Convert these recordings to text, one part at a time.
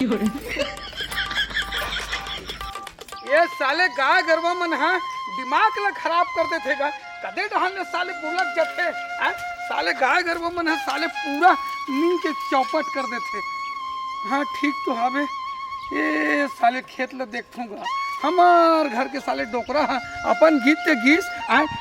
ये साले गाय गरबा मन हा दिमाग ला खराब कर देते गा कदे डहान साले बुलक जथे साले गाय गरबा मन हा साले पूरा नींद के चौपट कर देते। हाँ ठीक तो हवे ये साले खेत ला देखूंगा हमार घर के साले डोकरा अपन गीत के गीस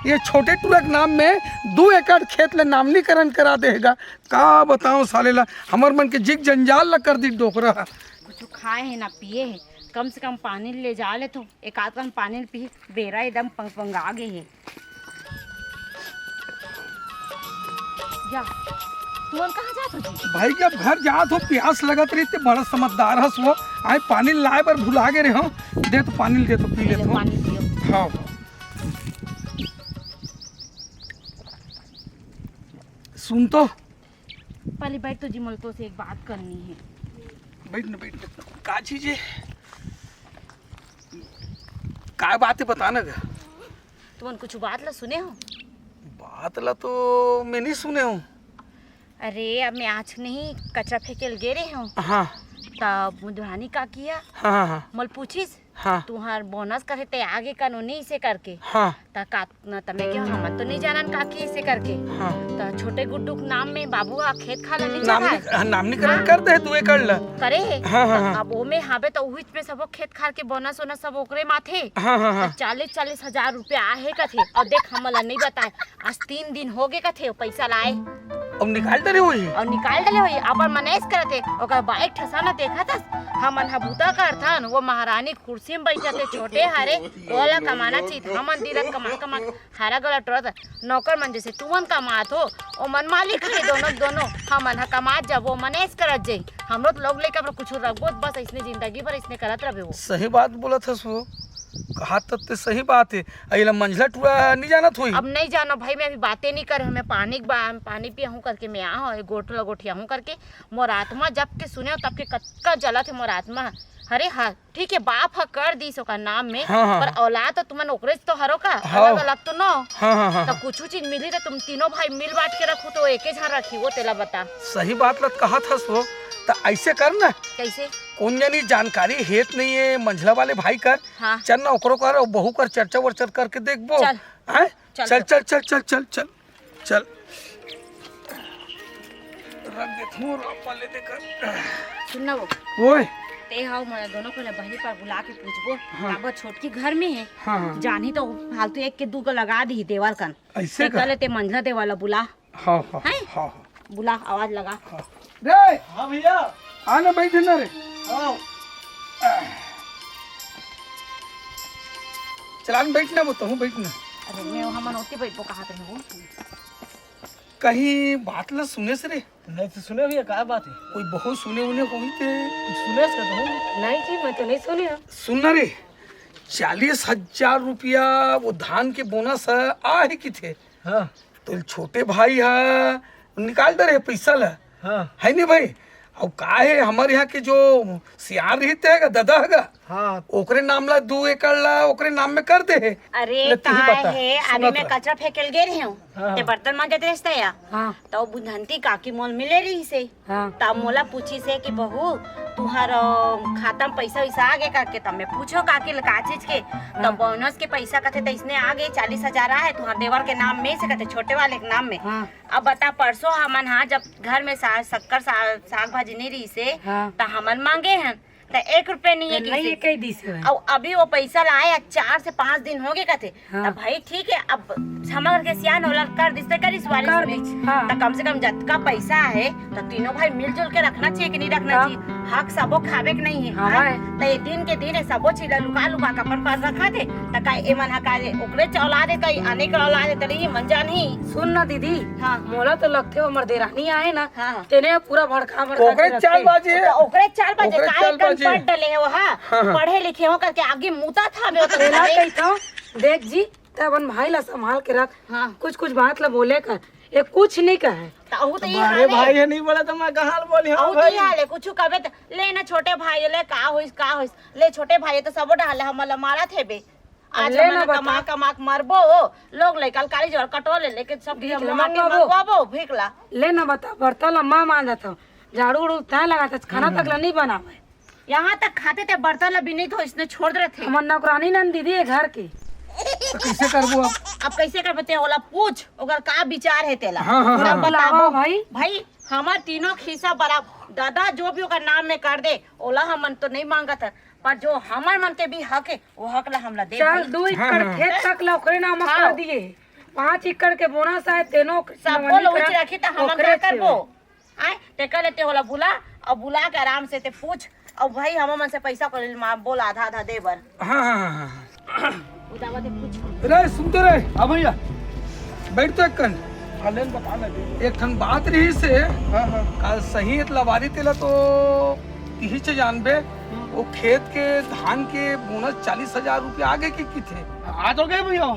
ये छोटे टूरक नाम में 2 एकड़ खेत ले नामलीकरण करा देगा। का बताऊं साले ला हमार मन के जिग जंजाल ला कर दी डोकरा। कुछ खाए है ना पिए है, कम से कम पानी ले जा ले तो एक आध कम पानी पी बेरा एकदम पंगा गए है। जा तू कहाँ जात हो जी? भाई जब घर जात हो प्यास लगत रही ते बड़ा समझदार हस वो आए पानी लाए पर भुला गए रहे हो दे तो पानी दे तो पी ले तो पानी पियो। हाँ सुन तो पहले बैठ तो जी मुल्कों से एक बात करनी है। बैठ ना का चीज है का बात है बताना गा। तुम कुछ बात ला सुने हो? बात ला तो मैं नहीं सुने हूँ। अरे अब मैं आज नहीं कचरा फेंके गे रहे हूँ। हाँ तब मुदवानी का किया हाँ हाँ मल पूछिस हाँ तुहार बोनस करे ते आगे कानूनी से करके हाँ ता का तमे के हम तो नहीं जानन का की इसे करके हाँ ता छोटे गुड्डू के नाम में बाबू आ खेत खाला नहीं जाता नामनीकरण कर दे 2 एकड़ ला करे है। हाँ, हाँ, हाँ। अब ओमे हाबे तो उहिच में सब खेत खाल के बोनस ओनस सब ओकरे माथे हाँ हाँ हाँ 40-40 हजार रुपया आहे कथे और देख हमला नहीं बताए आज 3 दिन हो गए कथे पैसा लाए अब निकाल दे रही हुई और निकाल डले हुई अपन मनेस करते ओकर बाइक ठसाना देखा था हमन हबूता करथन वो महारानी कुर्सी में बैठते छोटे हारे ओला कमाना चाहिए हमन दिरत कमा हारा गला टरत नौकर मन जैसे तुमन कमात हो ओ मन मालिक है दोनों हमन कमात जब वो मनेस करत जाई हमरो तो लोग लेके कुछ रखबो बस इसने जिंदगी भर इसने करत रहे वो। सही बात बोला था सो कहा तब सही बात है अइला मंझला टूरा नहीं जाना थोई। अब नहीं जानो भाई मैं अभी बातें नहीं कर मैं पानी पिया हूँ करके मैं आ हूँ गोठिया हूँ करके मोर आत्मा जब के सुने तब के कत्का जला थे मोर आत्मा। अरे हाँ ठीक है बाप कर दी सो का नाम में हाँ, पर औलाद तो तुमन ओकरे तो हरो का हाँ, अलग अलग तो न हाँ, तो कुछ चीज मिली तो तुम तीनों भाई मिल बांट के रखो तो एक ही रखी वो तेला बता। सही बात लग कहा था सो तो ऐसे कर ना कैसे कौन जानी जानकारी हेत नहीं है मंझला वाले भाई कर हाँ। चल ना ओकरो कर और बहू कर चर्चा वर्चा करके देखबो। चल चल चल चल चल चल चल चल रख दे थोर पले देकर सुनना वो ओए ते हाउ मैं दोनों को बहनी पर बुला के पूछबो हाँ। अब छोटकी घर में है हाँ, हाँ। जानी तो फालतू एक के 2 को लगा दी देवाल कन ऐसे कल ते मंझला देवाला बुला हाँ हाँ हैं? हाँ बुला आवाज लगा रे हाँ भैया आना बैठे ना रे हाँ चलान बैठना बताऊँ बैठना अरे मैं हम नोती बैठो कहाँ पे हूँ कहीं बात ला सुने से रे नहीं तो सुने भैया क्या बात है कोई बहुत सुने उन्हें कोई थे सुने से तो नहीं जी मैं तो नहीं सुनी सुनना रे 40,000 रुपया वो धान के बोनस आ है कि थे हाँ तो छोटे भाई है निकाल दे रहे पैसा ला हाँ है नहीं भाई अब का है हमारे यहाँ के जो सियार रहते है दादा है हाँ ओकरे नाम ला 2 एकड़ ला ओकरे नाम में कर दे है अरे ले तू ही काय बता, है सुना अभी मैं था। कचरा फेंकल गे रही हूँ हाँ। ते बर्तन मांजत रहता या हाँ तो बुधंती काकी मोल मिले रही से हाँ तब मोला पूछी से कि बहू तुहार खाता में पैसा वैसा आ गए करके तब मैं पूछो काकी का चीज के तो बोनस के पैसा कथे तो इसने आ गए 40,000 आए तुहार देवर के नाम में से कथे छोटे वाले के नाम में। हाँ अब बता परसों हमन हाँ जब घर में शक्कर साग भाजी नहीं रही से हाँ। तो हमन मांगे हैं तो 1 रुपया नहीं है नहीं किसी कई दी से और अभी वो पैसा लाए 4 से 5 दिन हो गए कथे हाँ। तब भाई ठीक है अब समझ के सियान होला कर दिसते करी कर वारिस दी, में हाँ। तो कम से कम जतका पैसा है तो तीनों भाई मिलजुल के रखना चाहिए कि नहीं रखना हाँ। चाहिए हक सबो खावे के नहीं है हाँ, हाँ? है। तो ये दिन के दिन है सबो चीज लुका लुका के अपन पास रखा थे तो का ए मन हका दे ओकरे चौला दे कई आने के औलाद दे तली मन जानी सुन ना दीदी हाँ। मोला तो लगते हो मर्दे रानी आए ना हाँ। तेने पूरा भड़का ओकरे चाल बाजी है तो ओकरे 4 बजे ओकरे काय चाल कन बाजी। पढ़ डले है वो हाँ पढ़े लिखे हो करके आगे मुता था मैं तो तेला कहता देख जी तबन भाई ला संभाल के रख हाँ। कुछ बात ला बोले कर ये कुछ नहीं कहे तो ये अरे भाई ये नहीं बोला तो मैं कहाँ बोली हाँ औ भाई तो हाले कुछ कबे ले ना छोटे भाई ले का होइस ले छोटे भाई तो सब डाले हमला मारा थे बे आज ले ना हमन बता। कमा मरबो लोग ले कल काली जोर कटो ले लेके सब भीख माटी मंगवाबो। मंगवाबो भीखला ले ना बता बर्तन ला माँ मांगा था झाड़ू उड़ू तय लगा था खाना तक ला नहीं बनावे यहाँ तक खाते थे बर्तन अभी नहीं तो इसने छोड़ रहे थे। हमर नौकरानी नन दीदी है घर की। तो कैसे करबो अब कैसे कर बते ओला पूछ ओकर का विचार है तेला। हाँ, हाँ, हाँ। सब बताबो बताओ भाई। भाई हमार तीनों खिस्सा बराबर दादा जो भी ओकर नाम में कर दे ओला हमन तो नहीं मांगत है, पर जो हमार मन के भी हक है वो हक ला हमला दे। चल 2 एकड़ खेत तक ला ओकरे नाम कर दिए, 5 एकड़ के बोनस है तेनो सबको लोच रखी तो हमन का करबो। आए ते कर लेते होला बुला और बुला के आराम से ते पूछ और भाई हम मन से पैसा कर बोल आधा आधा दे बर। हाँ हाँ हाँ। उदावा दे पूछ। रे सुनते रहे। हाँ भैया। बैठ तो एक कन हलेन बता ना दे। एक ठन बात रही से हाँ हाँ। काल सही लवारी तेला तो तिही से जानबे वो खेत के धान के बोनस 40,000 रुपया आगे की थे। आ तो गए भैया।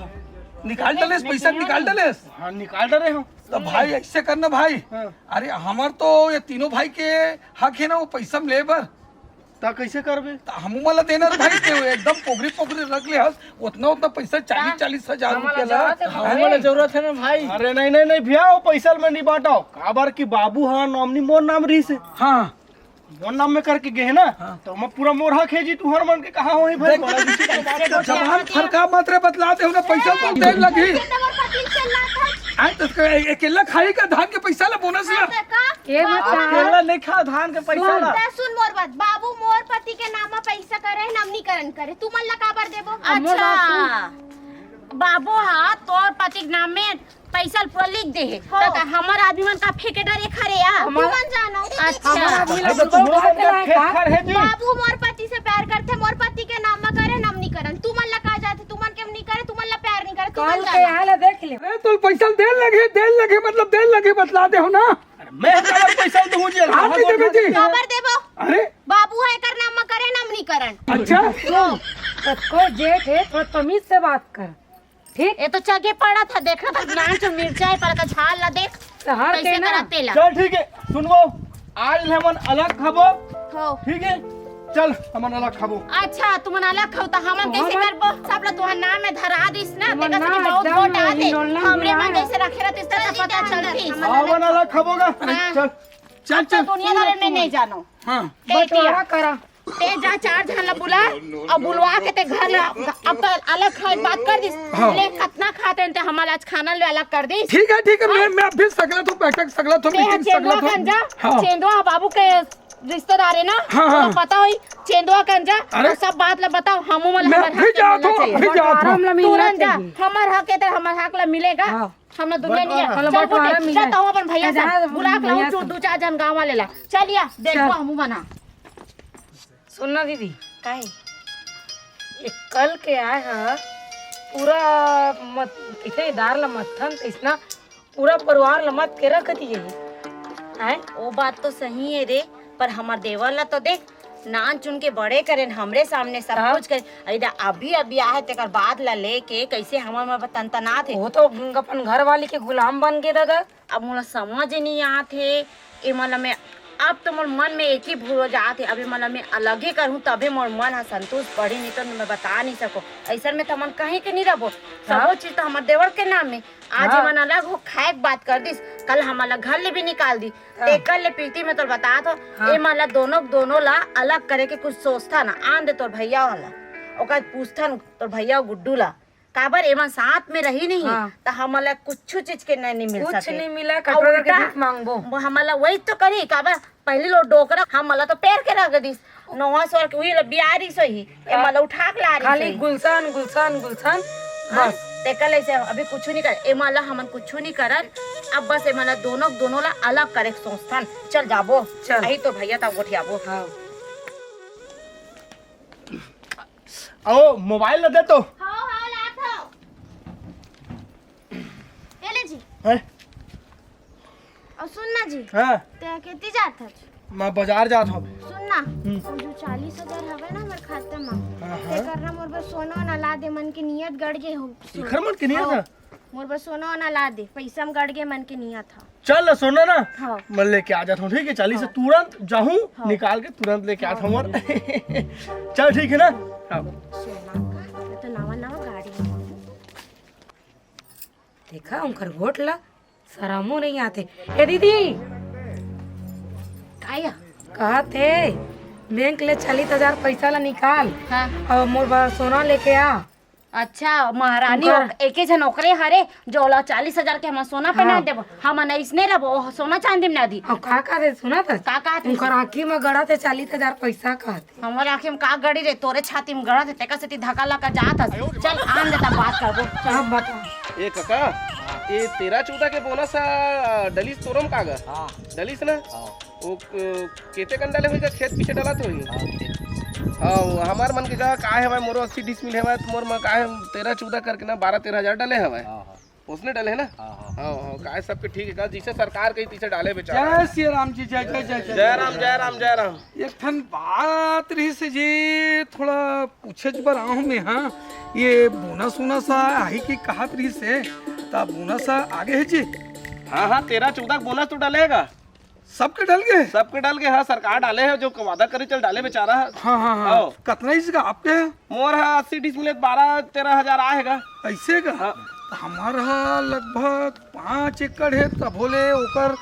निकाल डलेस पैसा निकाल डलेस। हाँ निकाल डले हो। तो भाई ऐसे करना भाई। हाँ। अरे हमार तो ये तीनों भाई के हक है ना वो पैसा में लेबर ता कैसे करबे? तो हम मला देना रे भाई के एकदम पोगरी पोगरी रख ले हस उतना पैसा 40,000 रुपया ला। हमारे जरूरत है ना भाई। अरे नहीं नहीं नहीं भैया वो पैसा में नहीं बांटाओ काबर की बाबू हाँ नॉमनी मोर नाम रही से हाँ मोर नाम में करके गए ना तो मैं पूरा मोर हक है जी तू हर मन के कहा हो भाई जबान फरका मत रे बतला दे ना पैसा तो देर लगी। आए तो अकेला खाई का धान के पैसा ला बोनस ला। के मत केला नहीं खा धान के पैसा ला। सुन मोर बात, बाबू मोर पति के नाम में पैसा करे नमनीकरण करे, तू मन ला काबर देबो? अच्छा बाबू हाँ तोर पति के नाम में पैसा पूरा लिख दे है तो हमार आदमी मन का फेंके डरे खरे यार तू मन जानो। बाबू मोर पति से प्यार करते, मोर पति के नाम में करे नमनीकरण, तू मन ला का जाते, तू मन के नहीं करे, तू मन ला प्यार नहीं करे, तू कल मन के जानो। आले देख ले। अरे तो पैसा देर लगे मतलब देर लगे बतला दे हो ना। मैं काबर पैसा दूं जी हाँ जी देवे जी। काबर देबो? अरे बाबू है कर नाम में करे नमनीकरण। अच्छा को जेठ है तो तमीज से बात कर, ठीक? ये तो चगे पड़ा था देखा था नान जो मिर्चाई पर का झाल ला देख शहर कैसे के ना करा तेला। चल ठीक है सुनबो आज हमन अलग खाबो हो ठीक है चल हमन अलग खाबो। अच्छा तुमन अलग खाओ तो हमन कैसे करबो? सब लोग तुहार नाम में धरा दिस ना तुमन देखा ना से बहुत एकदम वोट आते हिंडोलना हमरे मन बुलाए। जैसे रखे रहते इस तरह पता चलती। हमन अलग खाबोगा हाँ। चल चल अब तो चल दुनियादारी में नहीं जानो। हाँ बटवारा करा। ते जा 4 जन ला बुला और बुलवा के ते घर ला अब तो अलग खाए बात कर दिस ले कितना खाते हैं ते हमारा आज खाना ले अलग कर दिस। ठीक है मैं अभी सकला तो बैठक सकला तो ते मीटिंग चेंदुआ सकला कंजा हाँ। चेंदुआ बाबू के रिश्तेदार है ना हाँ, हाँ। तो पता होई चेंदुआ कंजा अरे। और सब बात ला बताओ हमू मन मैं हमार अभी हक के जात मिलना हूँ चाहिए। अभी जात बटवारा हूँ। में मिलना तुरंत जा चाहिए। हमार हक है तो हमार हक ला मिलेगा। हाँ। हमने दुनिया नहीं है बटवारा। चल बटवारा बोटे मिला। जा तो अपन भैया जा, से बुला के भैया लाऊं से। 2-4 जन गांव वाले ला चलिया देखो चल। हमू बना सुनना दीदी, काहे ये कल के आए है पूरा मत किथे दार ला मत्थन इसना पूरा परिवार ला मत के रख दिए हैं। वो बात तो सही है रे पर हमार देवर ला तो देख नान चुन के बड़े करें हमरे सामने सब हाँ। कुछ करे अभी अभी आए तेकर बाद ला लेके कैसे हमार में तनतना थे वो तो अपन घर वाली के गुलाम बन गए दादा। अब मोला समझ ही नहीं आते ए मतलब मैं अब तो मोर मन में एक ही भूल जाते अभी मतलब मैं अलग ही करूँ तभी मोर मन है संतुष्ट पड़ी नहीं तो मैं बता नहीं सको ऐसा में तो मन कहीं के नहीं रहो सब चीज तो हमारे देवर के नाम में आज हाँ। मन अलग हो खाए बात कर दिस कल हम अलग घर ले भी निकाल दी कल ले पीती में तो बता तो हाँ। ए माला दोनों ला अलग करे के कुछ सोचता ना आन दे तोर भैया वाला ओका पूछता तोर भैया गुड्डू ला काबर एमन साथ में रही नहीं हाँ। तो हमला कुछ चीज के नहीं मिल कुछ सके नहीं मिला कटोरा के भीख मांगबो। वो हमला वही तो करी काबर पहले लो डोकरा हमला तो पैर के रख दिस नौवा सौ के वही बियारी सो ही ए मला उठा के ला रही खाली गुलशन गुलशन गुलशन बस ते कल ऐसे अभी कुछ नहीं कर ए मला हमन कुछ नहीं करन अब बस ए मला दोनों ला अलग करे संस्थान चल जाबो चल। यही तो भैया ता गोठियाबो हाँ। आओ मोबाइल दे तो हाँ हाँ लात हो। ये ले जी। हैं और सुनना जी, हां ते कितनी जात है? मैं बाजार जात हूं सुनना, वो जो 40,000 हवे ना हमारे खाते में, ते करना मोर बस सोना ना ला दे मन के नियत गड़ गए हो। इखर मन के नहीं था मोर बस सोना ना ला दे पैसा में गड़ गए मन के नियत था। चल सोना ना हाँ। मैं लेके आ जाता हूँ ठीक है 40 से तुरंत जाऊँ निकाल के तुरंत लेके आता हूँ और चल ठीक है ना हाँ। सोना का मैं तो नवा गाड़ी में। देखा उनकर वोट ला शरमो नहीं आते। ए दीदी काया कहते बैंक ले 40,000 पैसा ला निकाल हाँ और मोर सोना लेके आ। अच्छा महारानी उनकर- एके झन ओकरे हरे जो ला 40,000 के हम सोना पहना हाँ। देबो हम इसने रबो सोना चांदी में ना दी और का रे सुना था का का थे? उनकर आँखी में गड़ा थे 40,000 पैसा कहते। हमारे आँखी में का गड़ी रे तोरे छाती में गड़ा थे तेका से धक्का लगा जात हस चल आन देता बात करबो चल अब बता ए काका ये 13-14 के बोनस डलिस तोरम कागा डलिस ना वो केते कन डाले होई का खेत पीछे डाला तो होई हां हमार मन के का है भाई मोरो 80 डिसमिल है तो मोर में का 13-14 करके ना 12-13 हजार डाले है उसने डाले है ना हां का सबके ठीक है का जिसे सरकार कही तीसरे डाले बेचारा जय श्री राम जी, जय जय जय जय राम जय राम जय राम। एक ठन बात रही से जी थोड़ा पूछे बर आऊँ मैं। हाँ ये बोनस वोनस आई की कहत रही से तब बोनस आगे है जी हाँ 13-14 बोनस तो डालेगा सबके डल गए। सबके डाल के हाँ सरकार डाले है जो वादा करे चल डाले बेचारा हाँ हाँ हाँ आओ। कितना इसका आपके मोर है 80 डिसमिल 12-13 हजार आएगा ऐसे का हाँ। हमारा लगभग 5 एकड़ है तब बोले ओकर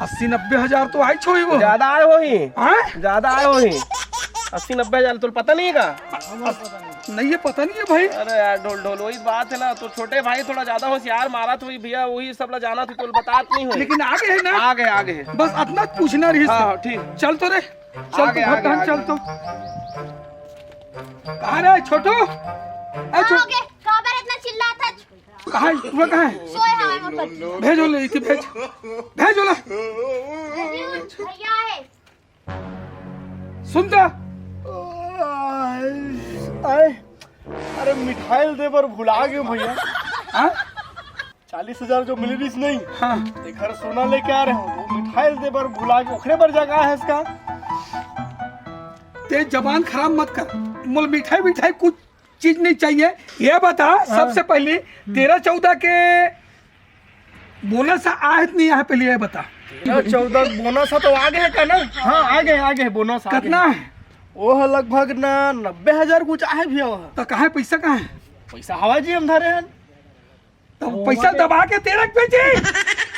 80-90 हजार तो आई छोई वो ज्यादा आए हो ही हाँ? ज्यादा आए हो ही 80-90 हजार तो पता नहीं का नहीं ये पता नहीं है भाई। अरे यार ढोल ढोल वही बात है ना तो छोटे भाई थोड़ा ज्यादा होशियार मारा तो भैया वही सब ला जाना तो बतात नहीं हो लेकिन आगे है ना आगे है बस इतना पूछना रही हाँ से। ठीक चल तो रे चल आगे, तो आगे, भगवान आगे। चल तो कहाँ रे छोटू कहाँ हो गए? कहाँ पर इतना चिल्लाता है? कहाँ है? तू कहाँ है? सोए हवा मोर पति। भेजो ले इति भेज भेजो ले भैया है। सुनता अरे मिठाई दे पर भुला गए भैया हाँ 40,000 जो मिली रही नहीं हाँ घर सोना लेके आ रहे हो वो मिठाई दे पर भुला के उखरे पर जगह है इसका ते जबान खराब मत कर। मुल मिठाई मिठाई कुछ चीज नहीं चाहिए। ये बता सबसे पहले 13-14 के बोनस आए नहीं आए पहले ये बता 14 बोनस है तो आगे है का ना हाँ आगे है बोनस कितना है? वो है लगभग ना 90,000 कुछ आए भी वो तो कहाँ है पैसा कहाँ है? पैसा हवा जी हम धरे हैं तो पैसा दबा के तेरा भेजे।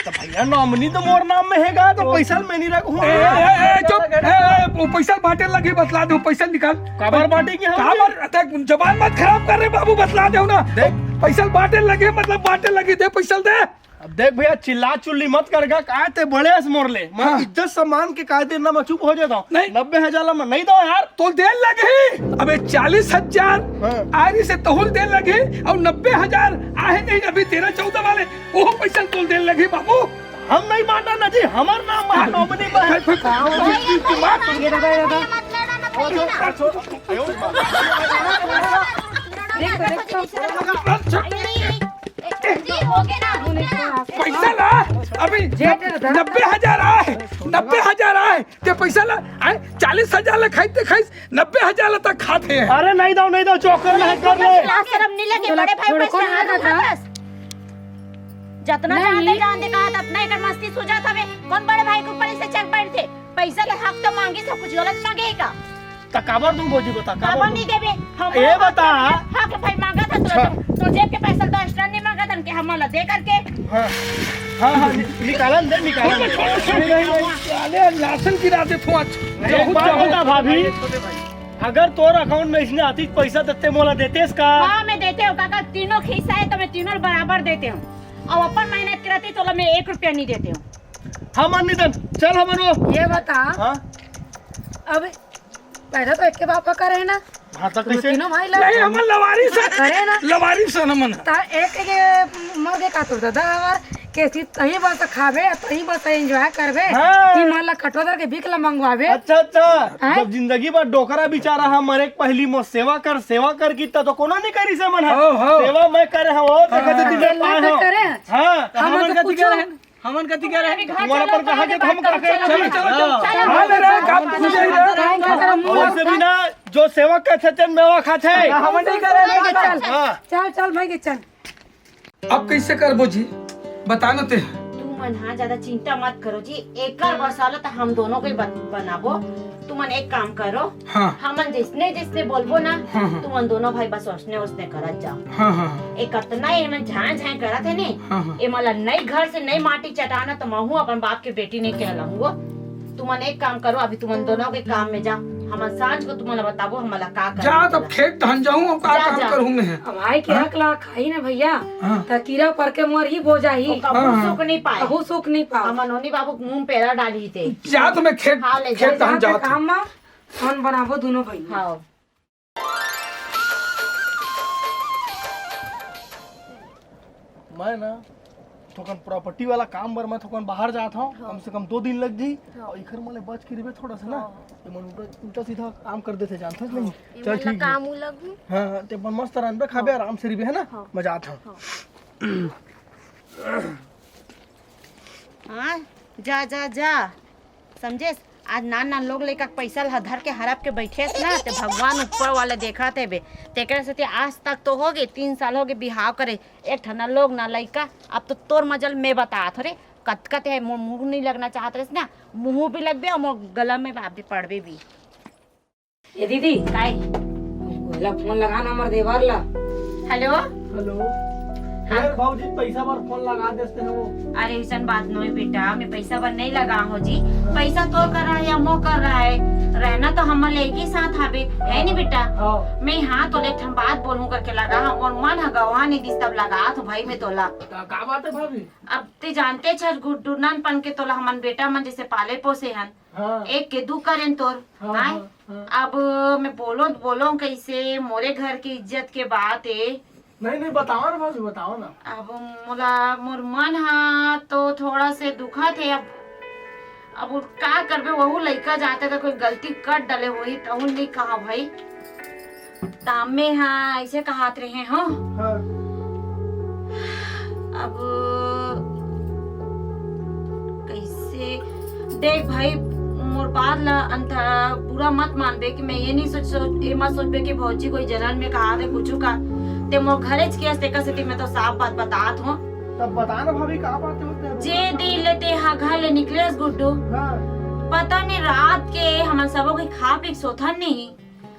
तो भैया नॉमिनी तो मोर नाम में हैगा तो पैसा मैं नहीं रखूँ चुप वो पैसा बांटे लगे बतला दो पैसा निकाल काबर बांटे की हम काबर जबान मत खराब कर रहे बाबू बतला दो ना देख पैसा बांटे लगे मतलब बांटे लगे दे पैसा दे। अब देख भैया चिल्ला चुल्ली मत करगा काहे ते बड़े से मोर ले मैं हाँ। इज्जत सम्मान के कायदे ना मैं चुप हो जाता हूँ नहीं। 90,000 में नहीं दो यार तो देर लगे अबे 40,000 हाँ। आरी से तोल देर लगे और 90,000 आए नहीं अभी 13-14 वाले वो पैसा तोल देर लगे बाबू। हम नहीं बांटा ना जी हमार नाम है नॉमिनी में है ये दादा ये दादा मत लड़ा ना बोली ना। देख तो जी हो गए ना। पैसा ला अभी जेठ है दादा। 90,000 आए 90,000 आए ते पैसा ला आए 40,000 ला खाते खाइस 90,000 तक खाते हैं। अरे नहीं दो चौकर नहीं कर ले लाज शर्म नहीं लगे बड़े भाई थोड़ा पर कौन से हाथ लगा था? उठा बस जितना जानते कहा था अपना एक मस्ती सूझा था वे कौन बड़े भाई को ऊपर से चेक बैठ थे पैसा के हक तो मांगे सब कुछ गलत मांगेगा तकाबर तुम बोझी बता काबर नहीं देबे हम ये बता। हक भाई मांगा था तो जेब के पैसा तो एक्स्ट्रा नहीं मांगा था कि हम दे करके हाँ निकालन दे अरे लाशन गिरा दे तू आज एक बात बता भाभी अगर तोर अकाउंट में इसने आती पैसा देते मोला देते इसका हाँ मैं देते हूँ काका तीनों खिस्सा है तो मैं तीनों बराबर देते हूँ और अपन मेहनत करती तो मैं 1 रुपया नहीं देते हूँ। हम निधन चल हमारो ये बता हाँ अब पैसा तो एक के बाप का करे ना हाँ तो तो कैसे तीनों भाई नहीं लग हमन लवारी से करे ना लवारी से न मन ता एक के मर के का तो दादा अगर कैसी तही बस खाबे तही बस एंजॉय करबे हाँ। ती मन ला कटोदर के बिक ला मंगवाबे अच्छा हैं? जब जिंदगी भर डोकरा बिचारा हम मरे पहली मो सेवा कर की तो कोनो नहीं करी से मन हो, हो। सेवा मैं करे हम और तक हाँ। दिले पाए हो करे। हां हमन तो कथी पूछो। करे हमन कथी करे घर तुम्हारा चलो, पर कहा के हम का के चलो चलो हाँ। हाँ ले रे काम पूछे और से बिना जो सेवक का छचन मेवा खा छे हमन नहीं करे चल हां चल चल भाई के चल अब कैसे करबो जी बताना ते तू मन हाँ ज्यादा चिंता मत करो जी एक बरसालो तो हम दोनों को ही बनाबो तुमन एक काम करो हाँ हमन जिसने जिसने बोलबो ना हाँ। तुमन दोनों भाई बस उसने करत जाओ हाँ हाँ एक कतना ये मन झां झां करत है ने हाँ, हाँ। ए मला नई घर से नई माटी चटाना तो महू अपन बाप के बेटी ने कहलाऊंगो तुमन एक काम करो अभी तुमन दोनों के काम में जाओ हम साँझ को तुम्हारा बताबो हमारा का कर जा तब खेत धन जाऊं और का जा, काम जा। करूं मैं। अब भाई के हक ला खाई ना भैया हाँ। तो कीड़ा पर के मर ही बो जाही कबू सुख नहीं पाए कहू सुख नहीं पाओ हम नोनी बाबू के मुंह पेरा डाली थे जा तो मैं खेत हाँ, ले खेत धन जाके जात हूं। काम में फोन बनाबो दोनों भाई हाँ मैं ना थोकन प्रॉपर्टी वाला काम बर मैं थोकन बाहर जात हूँ कम से कम 2 दिन लग जी और इखर मले बच के रिबे थोड़ा सा ना ये मन उल्टा सीधा काम कर देते जानते हो नहीं चल ठीक है काम लगू हाँ ते अपन मस्त रहबे खाबे आराम से रिबे है ना मैं जात हूँ हाँ जा जा जा समझे आज नान नान लोग लेकर पैसा धर के हड़प के बैठे ना ते भगवान ऊपर वाले देखा थे बे तेकरे से आज तक तो हो गए 3 साल हो गए बिहाव करे एक ठना लोग ना लइका अब तो तोर मजल में बता थे कतकत है मुंह नहीं लगना चाहत रहे ना मुंह भी लगबे और मोर गला में बाप भी पड़बे भी ये दीदी काय बोला फोन लगाना हमारे देवर ला हेलो हेलो यार भाऊजी पैसा पर फोन लगा देते हैं वो अरे ऐसा बात नहीं बेटा मैं पैसा पर नहीं लगा हो जी पैसा तो कर रहा है या मो कर रहा है रहना तो हम एक ही साथ हवे है नहीं बेटा मैं हाँ तो एक बात बोलूं करके लगा और मन है गवा नहीं दिस तब लगा तो भाई मैं तोला का बात है भाभी अब ते जानते छ गुड्डूनन पन के तोला हमन बेटा मन जैसे पाले पोसे हन हाँ एक के दू करें तोर हाँ अब मैं बोलो कैसे मोरे घर की इज्जत के बात है नहीं बताओ ना भाभी बताओ ना अब मोर मन हा तो थोड़ा से दुखा थे अब वो का करबे वहू लइका जाते तो कोई गलती कर डले वही तो नहीं कहा भाई तामे हाँ ऐसे कहात रहे हो हाँ अब कैसे देख भाई मोर बात ला अंत पूरा मत मानबे कि मैं ये नहीं ये मत सोचबे कि भौजी कोई जनन में कहा दे कुछ का ते मोर घरे के मैं तो साफ बात बतात हूँ तब बता ना भाभी का बात होते जे दिल ते हा घर ले निकले गुड्डू हाँ पता नहीं रात के हम सबो के खा पी सोथन नहीं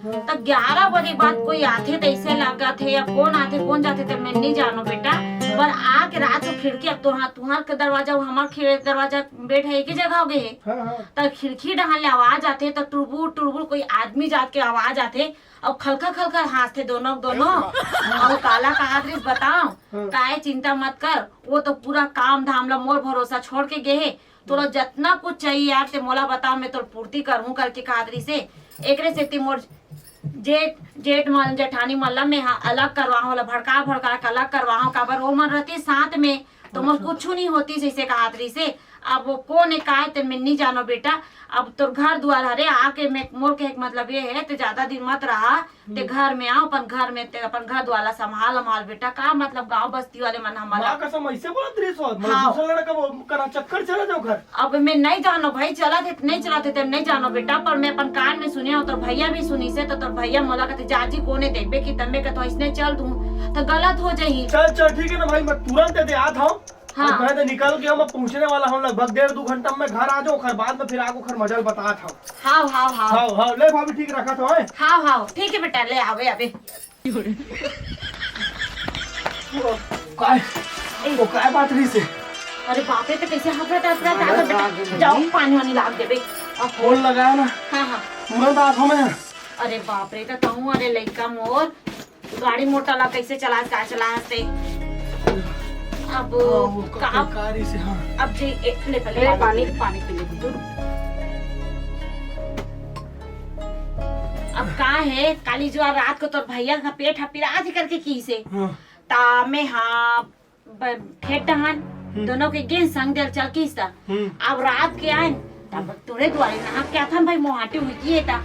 तो 11 बजे बाद कोई आते तो ऐसे लगा थे या कौन आते कौन जाते थे मैं नहीं जानो बेटा पर आके रात को खिड़की अब तो तुहार के दरवाजा हमार दरवाजा बैठ है एक ही जगह हो गए तो खिड़की डहाल आवाज आते तो टुरबुर टुरबुर कोई आदमी जाके आवाज आते और खलखल खलखल हंसते दोनों और काला कहा बताओ काहे चिंता मत कर वो तो पूरा काम धाम ला मोर भरोसा छोड़ के गए तोरा जितना कुछ चाहिए यार ते मोला बताओ मैं तो पूर्ति करूँ करके कादरी से एकरे से मोर जेठ मन जेठानी मल्ला में अलग करवाओ भड़का भड़का के अलग करवाओ काबर वो मन रहती साथ में तो मोर कुछ नहीं होती जैसे कहातरी से अब वो कौन का ते मैं नहीं जानो बेटा अब तो घर द्वार हरे आके मैं मोर के मतलब ये है ते ज्यादा दिन मत रहा ते घर में आओ अपन घर में ते अपन घर द्वारा संभाल बेटा का मतलब गांव बस्ती वाले मन हमारा कसम ऐसे बोलत रही सो दूसरा लड़का वो करा चक्कर चला जाओ घर अब मैं नहीं जानो भाई चला थे नहीं चला थे नहीं जानो बेटा पर मैं अपन कान में सुनिया हो तो भैया भी सुनी से तो भैया मोला कहते जाजी कोने देखबे कि तम्बे का तो इसने चल दूं तो गलत हो जाही चल ठीक है ना भाई मैं तुरंत दे आता हूँ हाँ। मैं तो निकल के हम पहुंचने वाला हूँ लगभग 1.5-2 घंटा में घर आ जाऊँ खैर बाद में फिर आगो खैर मजल बता था हाँ ले भाभी ठीक रखा तो है हाँ ठीक है बेटा ले आवे आवे काय बात रही से अरे बाप रे तो कैसे हफड़ा बेटा जाओ पानी वानी लाग देबे फोन लगाया ना हाँ तुरंत आप हमें अरे बाप रे तो कहूँ अरे लइका मोर गाड़ी मोटर ला कैसे चला से अब कारी से हाँ अब जी ले पहले पानी पी ले अब का है काली जो रात को तो भैया का पेट हपिरा थी करके की से ता में हाँ खेत डहान दोनों के गें संग दिल चल की सा अब रात के आए तब तुरे द्वारे ना क्या था भाई मोहाटी हुई की था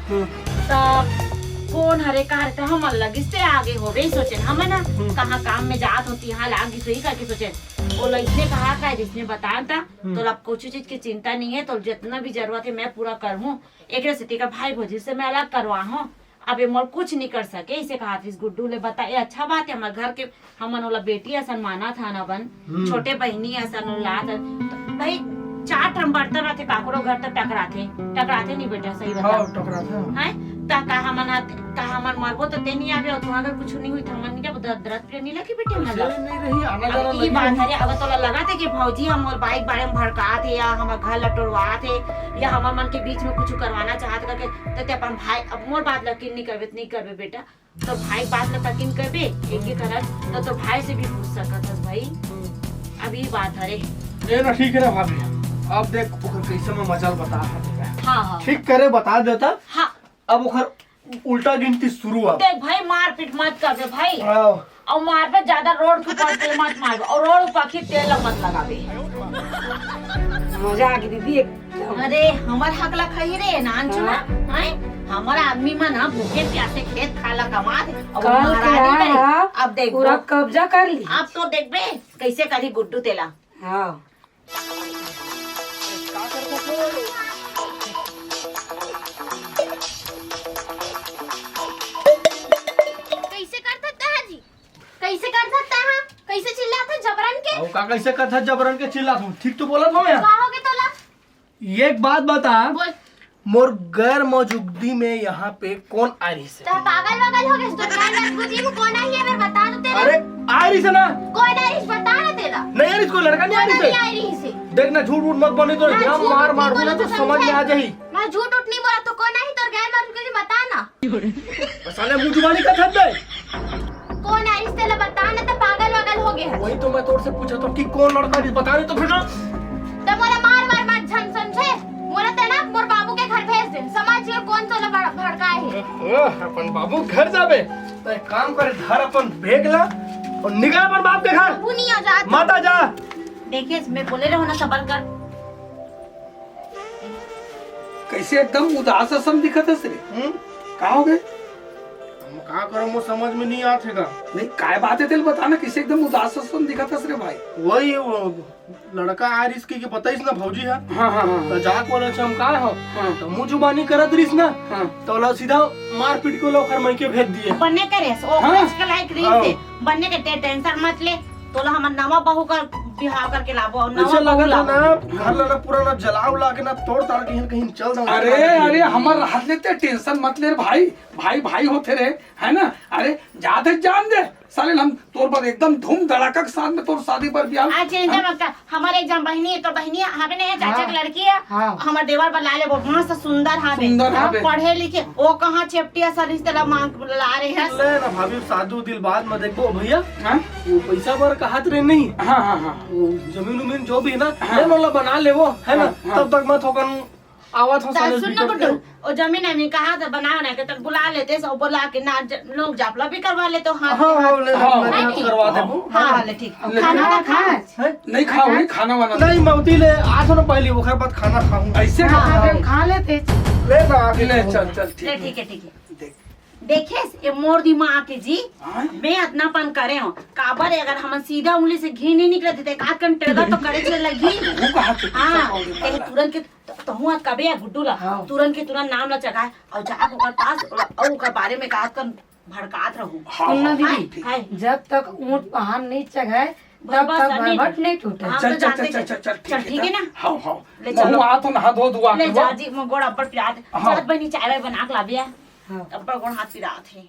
तब कौन हरे कार तो हम लगी से आगे हो गई सोचे हम ना कहाँ काम में जात होती यहाँ लागी सही करके सोचे वो इसने कहा का जिसने बताया था तो अब कुछ चीज की चिंता नहीं है तो जितना भी जरूरत है मैं पूरा कर हूँ एक स्थिति का भाई भोजी से मैं अलग करवा हूँ अब ये मोल कुछ नहीं कर सके इसे कहा इस गुड्डू ले बताए अच्छा बात है हमारे घर के हमन वाला बेटी ऐसा माना था ना बन छोटे बहनी ऐसा ला था तो भाई चार ठम बर्तन रहते काकरो घर तक टकराते नहीं बेटा सही बता हाँ टकरा था हैं ता का हमन मरबो तो ते नहीं आवे और तुम्हारा कुछ नहीं हुई थमन क्या दर्द पे नहीं लगी बेटे चल मतलब नहीं रही आना जाना अब ये लगी बात है अगर तोला लगा थे कि भौजी हम और बाइक बारे में भड़का थे या हम घर लटोड़वा थे या हमार मन के बीच में कुछ करवाना चाहत करके तो ते अपन भाई अब मोर बात लकीन नहीं करबे बेटा तो भाई बात ल तकिन करबे एक एक करत तो भाई से भी पूछ सकत हस भाई अब ये बात है रे ये ना ठीक है ना भाभी अब देख ओकर कैसे मैं मजाल बता हाँ हाँ ठीक करे बता देता हाँ अब ओकर उल्टा गिनती शुरू अब देख भाई मार पीट मत कर दे भाई आओ और मार पे ज्यादा रोड के ऊपर तेल मत मार और रोड ऊपर की तेल मत लगाबे मजा आ गई दीदी एकदम। अरे हमार हक ला खाई रे नान चुना हैं हमारा आदमी मन ना भूखे प्यासे खेत खाला कमा दे और कल महारानी क्या करे है? अब देख पूरा कब्जा कर ली। अब तो देखबे कैसे करी गुड्डू तेला हाँ कैसे कर सकता है जी कैसे कर सकता है कैसे चिल्लाते जबरन के अब का कैसे कथा जबरन के चिल्ला तू ठीक तो बोला था मैं कहोगे तोला एक बात बता बोल मोर गैर मौजूदगी में यहाँ पे कौन आ रही है तो पागल वगल हो गए तो गाय बुझी में कौन आई है मैं बता दो तेरा अरे आ रही है ना कौन आई है बता ना तेरा नहीं आ रही कोई लड़का नहीं आ रही नहीं है आई रही से देखना झूठ वूठ मत बोले तो मैं यहाँ झूठ मार नहीं मार बोला बोला तो तो समझ में आ समझे। जाही मैं झूठ उठ नहीं बोला तो कौन आई तो गैर मौजूदगी बता ना साले मुंह जुबानी का थक गए कौन आई तेरा बता ना तो पागल वगल हो गए वही तो मैं तोड़ से पूछा था कि कौन लड़का है बता नहीं तो फिर ना तो मोरा मार मत झन समझे मोरा तेना मोर बाबू के घर भेज दे समझ गए कौन तोला भड़काए है अपन बाबू घर जाबे तो एक काम करे घर अपन भेग ला और निकल अपन बाप के घर बाबू नहीं आ जात माता जा देखिए मैं बोले रहो ना सबर कर कैसे एकदम उदास असम दिखत है रे का हो गए हम का करो मो समझ में नहीं आत हैगा नहीं काय बात है तेल बताना किसे एकदम उदास असम दिखत है रे भाई वही वो लड़का आ रिस की बताइस ना भौजी है हाँ हाँ हाँ तो जाक वाला से हम का हो हाँ। तो मुंह जुबानी करत रिस ना हाँ। तो ला सीधा मार पीट को लोकर मैं के भेज दिए बनने करे ओ हाँ। आजकल लाइक रील से बनने के टेंशन मत ले तोला हमर नवा बहू का बिहाव करके लाबो और ऐसे नवा लगा बहू था लाबो ना घर ला पूरा ना जला उला के ना तोड़ ताड़ के कहीं चल दो अरे हमार हाथ लेते टेंशन मत ले रे भाई भाई भाई होते रे है ना अरे जाते जान दे साले हम तोर पर एकदम धूम धड़ाका के साथ में तोर शादी पर भी आज चिंता मत कर हमारे एक जन बहनी है तो बहनी हमें नहीं है चाचा की लड़की है हाँ। हमार देवर पर लाले वो मस्त सुंदर हावे सुंदर हावे। पढ़े लिखे वो कहाँ चेपटिया सा रिश्तेदार मांग ला रहे हैं ले ना भाभी शादी दिल बाद में देखो भैया हाँ वो पैसा पर का हाथ रे नहीं हाँ हाँ हाँ वो जमीन उमीन जो भी है ना ले मोला बना ले वो है ना हाँ। तब तक मैं थोकन आवाज हो साले सुन ना गुड्डू वो जमीन है कहा था बना के तक बुला लेते सब बुला के ना लोग जापला भी करवा लेते हाथ हाँ हाँ ले हाँ, मैं हाथ करवा दे हाँ ले ठीक ले खाना ना खा नहीं खाओ नहीं खाना वाना नहीं मवती ले आज ना पहले वो बाद खाना खाऊं ऐसे हाँ, हम खा लेते। ले ना आगे ले चल चल ले ठीक ठीक है देख देखे ये मोर दिमाग के जी हाँ। मैं अतनापन करे हूँ काबर है अगर हम सीधा उंगली से घी नहीं निकले देते का कंटेगा तो करे चले लगी वो कहा के हाँ ते तुरंत के तो हुआ कबे गुड्डू ला तुरंत के तुरंत नाम ला चगाए और जाके ओकर पास और ओकर बारे में कहत कर भड़कात रहूं सुनना दीदी हाय जब तक ऊंट पहाड़ नहीं चढ़ाए तब बस तक नहीं भरभट नहीं टूटे। हम चल तो चल जानते चल चल थे। चल चल ठीक है ना हाँ हाँ ले मैं चलो। आ तो नहा धो दुआ ले के जा जी मैं गोड़ अब्बड़ पिया हाँ। चल बनी चाय वाय बना के ला दिया हाँ। अब्बड़ गोड़ हाथ पिरा थे